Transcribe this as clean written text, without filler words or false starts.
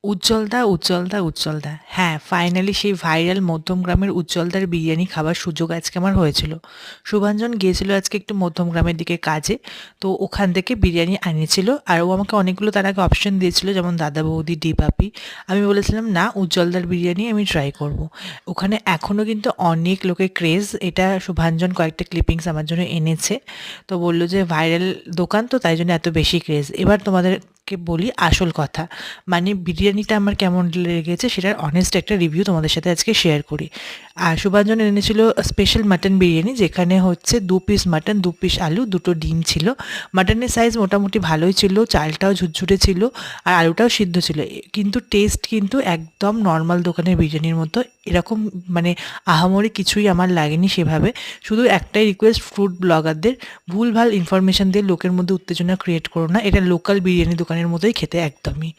উজ্জ্বলদা, উজ্জ্বলদা, উজ্জ্বলদা। হ্যাঁ, ফাইনালি সেই ভাইরাল মধ্যমগ্রামের উজ্জ্বলদার বিরিয়ানি খাবার সুযোগ আজকে আমার হয়েছিল। শুভাঞ্জন গিয়েছিল আজকে একটু মধ্যমগ্রামের দিকে কাজে। তো ওখান থেকে বিরিয়ানি আনিয়েছিল। আর ও আমাকে অনেকগুলো তার আগে অপশন দিয়েছিল, যেমন দাদা বৌদি, ডিবাপি। আমি বলেছিলাম না, উজ্জ্বলদার বিরিয়ানি আমি ট্রাই করব। ওখানে এখনও কিন্তু অনেক লোকের ক্রেজ। এটা শুভাঞ্জন কয়েকটা ক্লিপিংস আমার জন্য এনেছে। তো বলল যে ভাইরাল দোকান তো, তাই জন্য এত বেশি ক্রেজ। এবার তোমাদেরকে বলি আসল কথা। মানে বিরিয়ানিটা আমার কেমন লেগেছে সেটার অনেস্ট একটা রিভিউ তোমাদের সাথে আজকে শেয়ার করি। আর শুভাঞ্জন এনেছিল স্পেশাল মাটন বিরিয়ানি, যেখানে হচ্ছে 2 পিস মাটন, 2 পিস আলু, 2টো ডিম ছিল। মাটনের সাইজ মোটামুটি ভালোই ছিল, চালটাও ঝুরঝুরে ছিল, আর আলুটাও সিদ্ধ ছিল। কিন্তু টেস্ট কিন্তু একদম নর্মাল দোকানের বিরিয়ানির মতো। এরকম মানে আহামরি কিছুই আমার লাগেনি সেভাবে। শুধু একটাই রিকোয়েস্ট ফুড ব্লগারদের, ভুলভাল ইনফরমেশন দিয়ে লোকের মধ্যে উত্তেজনা ক্রিয়েট করো না। এটা লোকাল বিরিয়ানি দোকানের মতোই খেতে একদমই।